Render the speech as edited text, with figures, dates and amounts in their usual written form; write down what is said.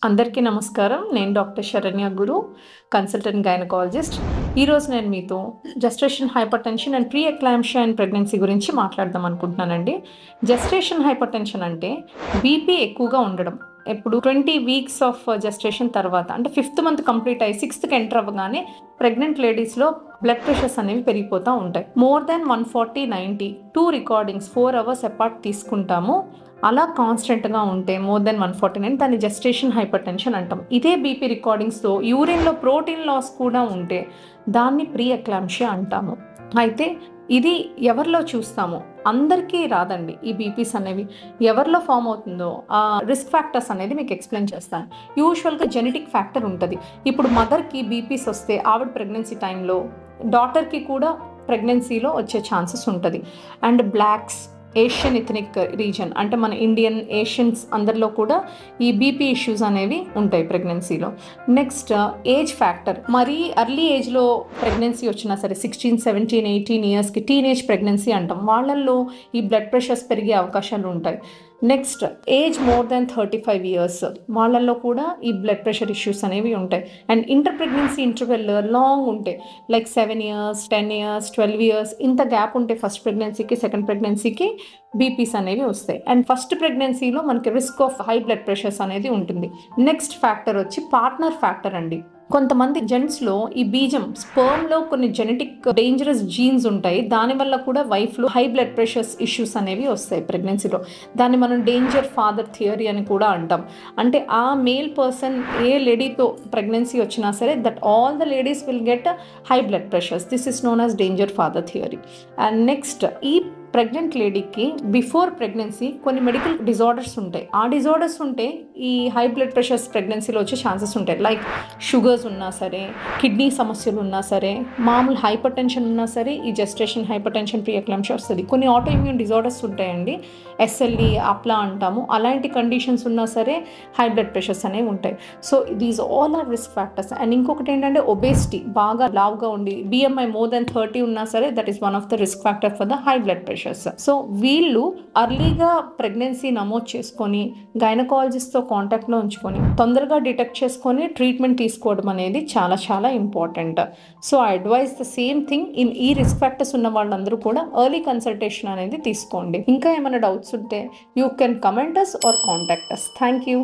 అందరికీ నమస్కారం. నేను డాక్టర్ శరణ్య గురు, కన్సల్టెంట్ గైనకాలజిస్ట్. ఈరోజు నేను మీతో gestation hypertension and pre ఎక్లాంప్షియా in pregnancy గురించి మాట్లాడదాం అనుకుంటున్నానండి. జెస్టేషన్ హైపర్‌టెన్షన్ అంటే బీపీ ఎక్కువగా ఉండడం. ఇప్పుడు 20 వీక్స్ ఆఫ్ జెస్టేషన్ తర్వాత అంటే 5th మంత్ కంప్లీట్ అయ్యి 6థ్‌కి ఎంటర్ అవ్వగానే ప్రెగ్నెంట్ లేడీస్‌లో బ్లడ్ ప్రెషర్స్ అనేవి పెరిగిపోతూ ఉంటాయి. More than 140, 90 2 recordings 4 hours apart తీసుకుంటాము. అలా కాన్స్టెంట్గా ఉంటే మోర్ దెన్ 149 దాన్ని జెస్టేషన్ హైపర్‌టెన్షన్ అంటాం. ఇదే బీపీ రికార్డింగ్స్తో యూరిన్లో ప్రోటీన్ లాస్ కూడా ఉంటే దాన్ని ప్రీ ఎక్లాంప్షియా అంటాము. అయితే ఇది ఎవరిలో చూస్తాము? అందరికీ రాదండి ఈ బీపీస్ అనేవి. ఎవరిలో ఫామ్ అవుతుందో ఆ రిస్క్ ఫ్యాక్టర్స్ అనేది మీకు ఎక్స్ప్లెయిన్ చేస్తాను. యూజువల్గా జెనెటిక్ ఫ్యాక్టర్ ఉంటుంది. ఇప్పుడు మదర్కి బీపీస్ వస్తే ఆవిడ ప్రెగ్నెన్సీ టైంలో డాటర్కి కూడా ప్రెగ్నెన్సీలో వచ్చే ఛాన్సెస్ ఉంటుంది. And blocks, Asian ethnic reason అంటే మన ఇండియన్, ఏషియన్స్ అందరిలో కూడా ఈ బీపీ ఇష్యూస్ అనేవి ఉంటాయి ప్రెగ్నెన్సీలో. Next age factor. మరీ ఎర్లీ ఏజ్లో ప్రెగ్నెన్సీ వచ్చినా సరే 16, 17, 18 ఇయర్స్కి టీనేజ్ ప్రెగ్నెన్సీ అంటాం. వాళ్ళల్లో ఈ బ్లడ్ ప్రెషర్స్ పెరిగే అవకాశాలు ఉంటాయి. Next age more than 35 years వాళ్ళల్లో కూడా ఈ బ్లడ్ ప్రెషర్ ఇష్యూస్ అనేవి ఉంటాయి. And inter pregnancy interval long ఉంటాయి, లైక్ 7 ఇయర్స్, 10 ఇయర్స్, 12 ఇయర్స్ ఇంత గ్యాప్ ఉంటే ఫస్ట్ ప్రెగ్నెన్సీకి, సెకండ్ ప్రెగ్నెన్సీకి బీపీస్ అనేవి వస్తాయి. అండ్ ఫస్ట్ ప్రెగ్నెన్సీలో మనకి risk of high blood pressures అనేది ఉంటుంది. నెక్స్ట్ ఫ్యాక్టర్ వచ్చి పార్ట్నర్ ఫ్యాక్టర్ అండి. కొంతమంది జెంట్స్లో ఈ బీజం స్పర్మ్లో కొన్ని జెనెటిక్ డేంజరస్ జీన్స్ ఉంటాయి. దానివల్ల కూడా వైఫ్లో హై బ్లడ్ ప్రెషర్స్ ఇష్యూస్ అనేవి వస్తాయి ప్రెగ్నెన్సీలో. దాన్ని మనం డేంజర్ ఫాదర్ థియరీ అని కూడా అంటాం. అంటే ఆ మేల్ పర్సన్ ఏ లేడీతో ప్రెగ్నెన్సీ వచ్చినా సరే that all the ladies will get high blood pressures. This is known as danger father theory. And next ఈ ప్రెగ్నెంట్ లేడీకి బిఫోర్ ప్రెగ్నెన్సీ కొన్ని మెడికల్ డిజార్డర్స్ ఉంటాయి. ఆ డిజార్డర్స్ ఉంటే ఈ హై బ్లడ్ ప్రెషర్స్ ప్రెగ్నెన్సీలో వచ్చే ఛాన్సెస్ ఉంటాయి. లైక్ షుగర్స్ ఉన్నా సరే, కిడ్నీ సమస్యలు ఉన్నా సరే, మామూలు హైపర్ టెన్షన్ ఉన్నా సరే ఈ జెస్టేషన్ హైపర్ టెన్షన్ ప్రీ ఎక్లాంప్షియా వస్తుంది. కొన్ని ఆటో ఇమ్యూన్ డిజార్డర్స్ ఉంటాయండి, ఎస్ఎల్ఈ, అప్లా అంటాము. అలాంటి కండిషన్స్ ఉన్నా సరే హై బ్లడ్ ప్రెషర్స్ అనేవి ఉంటాయి. So these all are risk factors. And ఇంకొకటి ఏంటంటే ఒబేసిటీ, బాగా లావుగా ఉండి బిఎంఐ మోర్ దెన్ 30 ఉన్నా సరే that is one of the risk factor for the high blood pressure. So వీళ్ళు అర్లీగా ప్రెగ్నెన్సీ నమోదు చేసుకొని గైనకాలజిస్ట్తో కాంటాక్ట్లో ఉంచుకొని తొందరగా డిటెక్ట్ చేసుకొని ట్రీట్మెంట్ తీసుకోవడం అనేది చాలా చాలా important. So I advise the same thing in ఈ రిస్క్ ఫ్యాక్టర్స్ ఉన్న వాళ్ళందరూ కూడా ఎర్లీ కన్సల్టేషన్ అనేది తీసుకోండి. ఇంకా ఏమైనా డౌట్స్ ఉంటే you can comment us or contact us. Thank you.